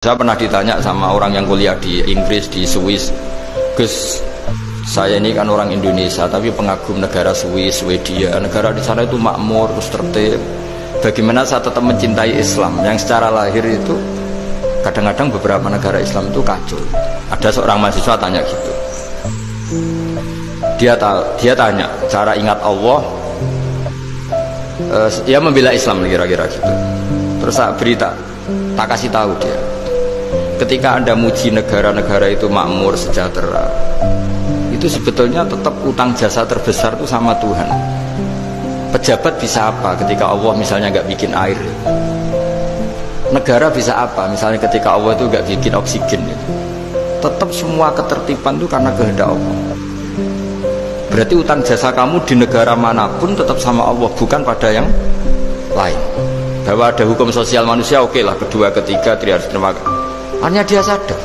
Saya pernah ditanya sama orang yang kuliah di Inggris, di Swiss, Gus, saya ini kan orang Indonesia tapi pengagum negara Swiss, Swedia, negara di sana itu makmur, terus tertib. Bagaimana saya tetap mencintai Islam yang secara lahir itu kadang-kadang beberapa negara Islam itu kacau. Ada seorang mahasiswa tanya gitu. Dia tanya cara ingat Allah, dia membela Islam kira-kira gitu. Terus saya berita, tak kasih tahu dia. Ketika Anda muji negara-negara itu makmur, sejahtera, itu sebetulnya tetap utang jasa terbesar itu sama Tuhan. Pejabat bisa apa ketika Allah misalnya nggak bikin air? Negara bisa apa misalnya ketika Allah itu nggak bikin oksigen? Tetap semua ketertiban itu karena kehendak Allah. Berarti utang jasa kamu di negara manapun tetap sama Allah, bukan pada yang lain. Bahwa ada hukum sosial manusia, oke lah, kedua, ketiga, harus terima kasih. Hanya dia sadar.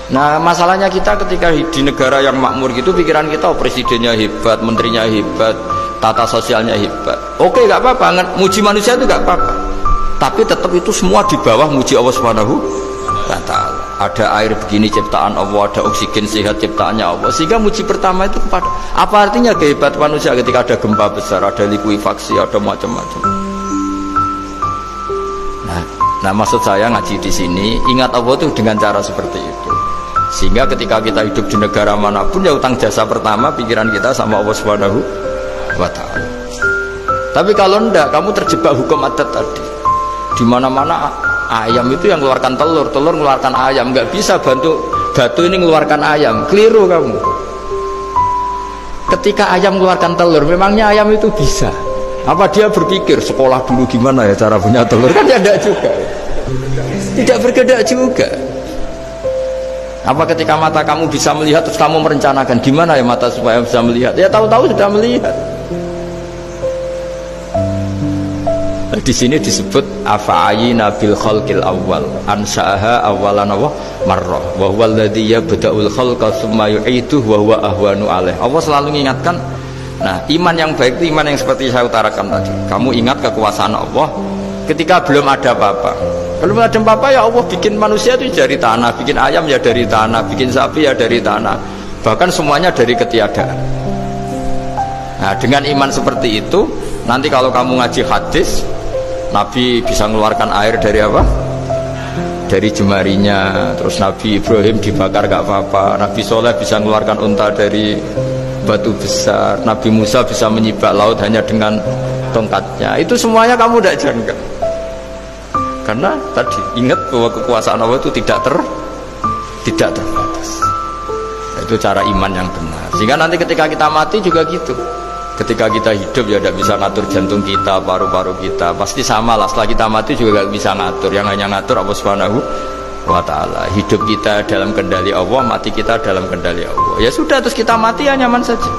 Nah masalahnya kita ketika di negara yang makmur gitu, pikiran kita, oh, presidennya hebat, menterinya hebat, tata sosialnya hebat. Oke, nggak apa-apa, muji manusia itu nggak apa-apa. Tapi tetap itu semua di bawah muji Allah Subhanahu wa Ta'ala. Ada air begini ciptaan Allah, ada oksigen sehat ciptaannya Allah. Sehingga muji pertama itu kepada apa artinya kehebatan manusia ketika ada gempa besar, ada likuifaksi, ada macam-macam. Nah maksud saya ngaji di sini, ingat Allah itu dengan cara seperti itu. Sehingga ketika kita hidup di negara manapun, ya utang jasa pertama pikiran kita sama Allah Subhanahu wa Ta'ala. Tapi kalau enggak, kamu terjebak hukum adat tadi. Di mana-mana ayam itu yang mengeluarkan telur, telur mengeluarkan ayam. Nggak bisa bantu batu ini mengeluarkan ayam. Keliru kamu. Ketika ayam mengeluarkan telur, memangnya ayam itu bisa? Apa dia berpikir sekolah dulu gimana ya cara punya telur? Kan tidak juga. Tidak bergerak juga. Apa ketika mata kamu bisa melihat terus kamu merencanakan gimana ya mata supaya bisa melihat? Ya tahu-tahu sudah melihat. Di sini disebut afa'ayina bil khalqil awwal ansa'aha awalan marrah wa huwa alladhi yabda'ul khalqa tsumma yu'iduhu wa huwa ahwanu alaih. Allah selalu mengingatkan. Nah, iman yang baik itu iman yang seperti saya utarakan tadi. Kamu ingat kekuasaan Allah ketika belum ada apa-apa. Belum ada apa-apa ya Allah bikin manusia itu dari tanah, bikin ayam ya dari tanah, bikin sapi ya dari tanah. Bahkan semuanya dari ketiadaan. Nah, dengan iman seperti itu, nanti kalau kamu ngaji hadis, Nabi bisa mengeluarkan air dari apa? Dari jemarinya. Terus Nabi Ibrahim dibakar gak apa-apa. Nabi Soleh bisa mengeluarkan unta dari batu besar. Nabi Musa bisa menyibak laut hanya dengan tongkatnya. Itu semuanya kamu tidak jangka. Karena tadi ingat bahwa kekuasaan Allah itu tidak terbatas. Itu cara iman yang benar. Sehingga nanti ketika kita mati juga gitu. Ketika kita hidup ya tidak bisa ngatur jantung kita, paru-paru kita. Pasti sama lah. Setelah kita mati juga tidak bisa ngatur. Yang hanya ngatur Allah Subhanahu wa Ta'ala. Hidup kita dalam kendali Allah, mati kita dalam kendali Allah. Ya sudah, terus kita mati ya nyaman saja.